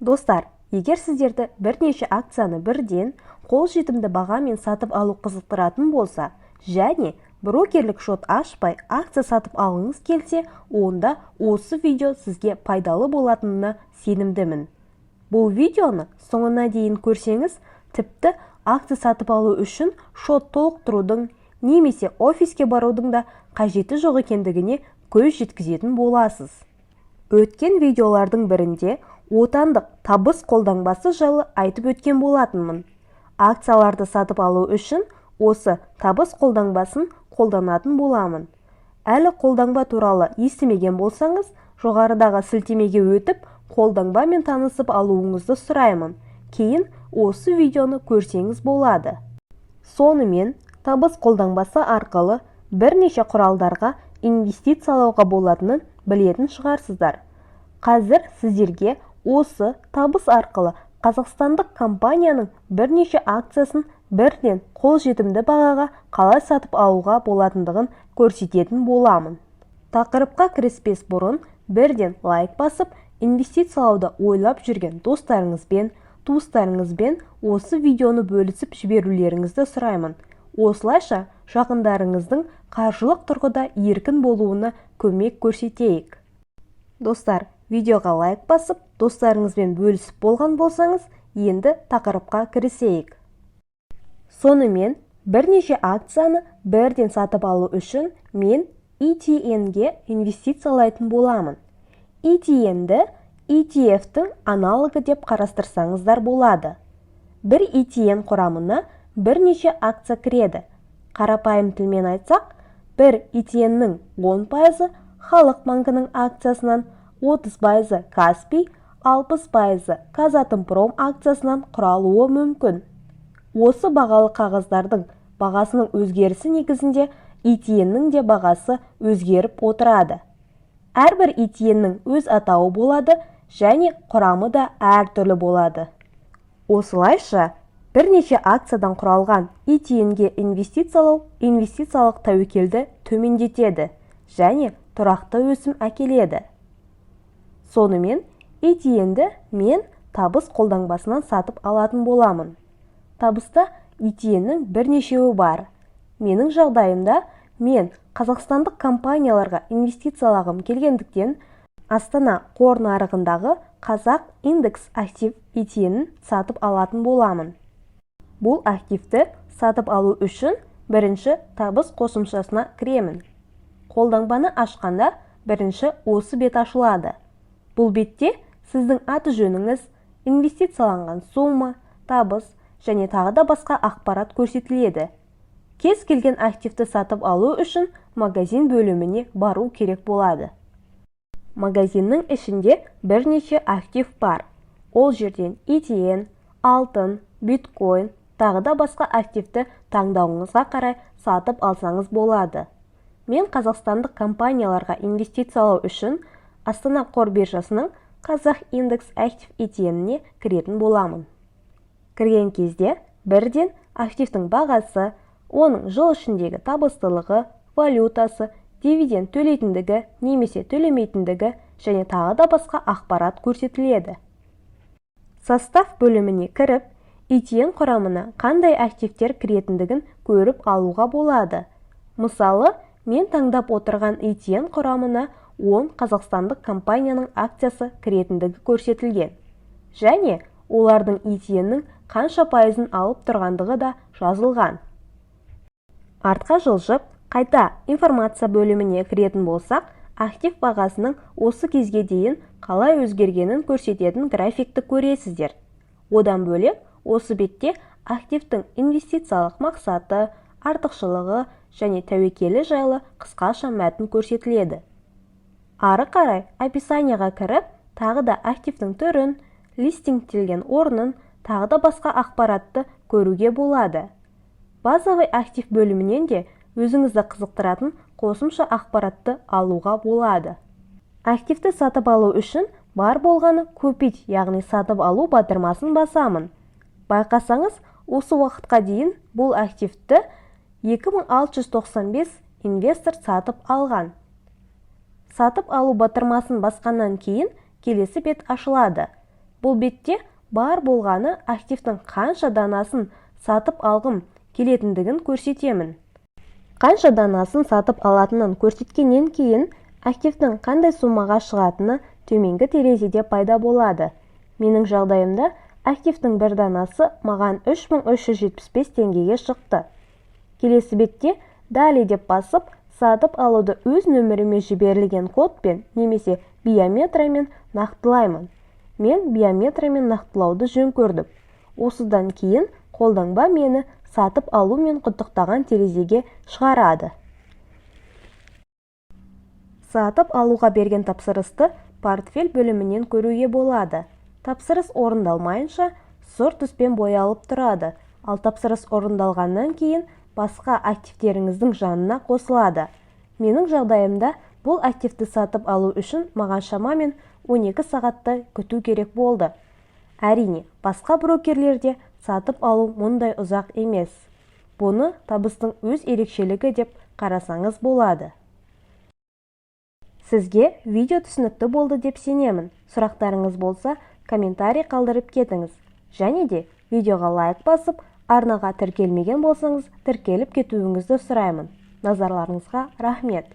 Достар, егер сіздерді бірнеше акцияны бірден қолжетімді бағамен сатып алу қызықтыратын болса, және брокерлік шот ашпай акция сатып алғыңыз келсе, онда осы видео сізге пайдалы болатынына сенімдімін. Бұл видеоны соңына дейін көрсеңіз, тіпті акция сатып алу үшін шот толықтырудың немесе офиске барудың да қажеті жоқ екендігіне көз жеткізетін боласыз. Өткен видеолардың бірінде отандық табыс қолтаңбасы жайлы айтып өткен болатынмын. Акцияларды сатып алу үшін осы табыс қолтаңбасын қолданатын боламын. Әлі қолтаңба туралы естімеген болсаңыз, жоғарыдағы сілтемеге өтіп, қолтаңбамен танысып алуыңызды сұраймын. Кейін осы видеоны көрсеңіз болады. Сонымен, табыс қолтаңбасы арқылы бірнеше құралдарға инвестициялауға болатынын білетін шығарсыздар. Қазір сіздерге осы табыс арқылы қазақстандық компанияның бірнеше акциясын бірден қолжетімді бағаға қалай сатып алуға болатындығын көрсететін боламын. Тақырыпқа кіріспес бұрын бірден лайк басып, инвестициялауды ойлап жүрген достарыңызбен, туыстарыңызбен осы видеоны бөлісіп жіберулеріңізді сұраймын. Осылайша жақындарыңыздың қаржылық тұрғыда еркін болуына көмек көрсетейік. Достар, видеоға лайк басып, достарыңызбен бөлісіп болған болсаңыз, енді тақырыпқа кірісейік. Сонымен, бірнеше акцияны бірден сатып алу үшін мен ETN-ге инвестициялайтын боламын. ETN-ді ETF-тің аналогы деп қарастырсаңыздар болады. Бір ETN құрамына бірнеше акция кіреді. Қарапайым тілмен айтсақ, бір ETN-нің 10% Халық банкінің акциясынан, 30% Каспий, 60% Казатомпром акциясынан құралуы мүмкін. Осы бағалы қағаздардың бағасының өзгерісі негізінде ETN-нің де бағасы өзгеріп отырады. Әрбір ETN-нің өз атауы болады және құрамы да әртүрлі болады. Осылайша, бірнеше акциядан құралған ETN-ге инвестициялау инвестициялық тәуекелді төмендетеді және тұрақты өсім әкеледі. Сонымен, ETN-ді мен табыс қолтаңбасынан сатып алатын боламын. Табыста ETN-нің бірнешеуі бар. Менің жағдайымда мен қазақстандық компанияларға инвестициялағым келгендіктен Астана қор нарығындағы Қазақ индекс актив ETN-ін сатып алатын боламын. Бұл активті сатып алу үшін бірінші табыс қосымшасына кіремін. Қолтаңбаны ашқанда бірінші осы бет ашылады. Бұл бетте сіздің аты-жөніңіз, инвестицияланған сумма, табыс және тағы да басқа ақпарат көрсетіледі. Кез келген активті сатып алу үшін магазин бөліміне бару керек болады. Магазиннің ішінде бірнеше актив бар. Ол жерден ETN, алтын, биткоин, тағы да басқа активті таңдауыңызға қарай сатып алсаңыз болады. Мен қазақстандық компанияларға инвестициялау үшін Астана қор биржасының Қазақ индекс актив ETN-іне кіретін боламын. Кірген кезде бірден активтің бағасы, оның жыл ішіндегі табыстылығы, валютасы, дивиденд төлейтіндігі немесе төлемейтіндігі және тағы да басқа ақпарат көрсетіледі. Состав бөліміне кіріп, ETN құрамына қандай активтер кіретіндігін көріп алуға болады. Мысалы, мен таңдап отырған ETN құрамына 10 қазақстандық компанияның акциясы кіретіндігі көрсетілген. Және олардың ETN-нің қанша пайызын алып тұрғандығы да жазылған. Артқа жылжып, қайта информация бөліміне кіретін болсақ, актив бағасының осы кезге дейін қалай өзгергенін көрсететін графикті көресіздер. Одан бөлек, осы бетте активтің инвестициялық мақсаты, артықшылығы және тәуекелі жайлы қысқаша мәтін көрсетіледі. Ары қарай описанияға кіріп, тағы да активтің түрін, листингтелген орнын, тағы да басқа ақпаратты көруге болады. Базовый актив бөлімінен де өзіңізді қызықтыратын қосымша ақпаратты алуға болады. Активті сатып алу үшін бар болғаны купить, яғни сатып алу батырмасын басамын. Байқасаңыз, осы уақытқа дейін бұл активті 2695 инвестор сатып алған. Сатып алу батырмасын басқаннан кейін келесі бет ашылады. Бұл бетте бар болғаны активтің қанша данасын сатып алғым келетіндігін көрсетемін. Қанша данасын сатып алатынын көрсеткеннен кейін активтің қандай суммаға шығатыны төменгі терезеде пайда болады. Менің жағдайымда активтің бір данасы маған 3375 теңгеге шықты. Келесі бетте «Дали» деп басып, сатып алуды өз нөміріме жіберілген кодпен немесе биометриямен нақтылаймын. Мен биометриямен нақтылауды жөн көрдім. Осыдан кейін қолданба мені сатып алу мен құттықтаған терезеге шығарады. Сатып алуға берген тапсырысты портфель бөлімінен көруге болады. Тапсырыс орындалмайынша сұр түспен боялып тұрады, ал тапсырыс орындалғаннан кейін басқа активтеріңіздің жанына қосылады. Менің жағдайымда бұл активті сатып алу үшін маған шамамен 12 сағатты күту керек болды. Әрине, басқа брокерлерде сатып алу мұндай ұзақ емес. Бұны табыстың өз ерекшелігі деп қарасаңыз болады. Сізге видео түсінікті болды деп сенемін. Сұрақтарыңыз болса, комментарий қалдырып кетіңіз. Және де видеоға лайк басып, арнаға тіркелмеген болсаңыз, тіркеліп кетуіңізді сұраймын. Назарларыңызға рахмет.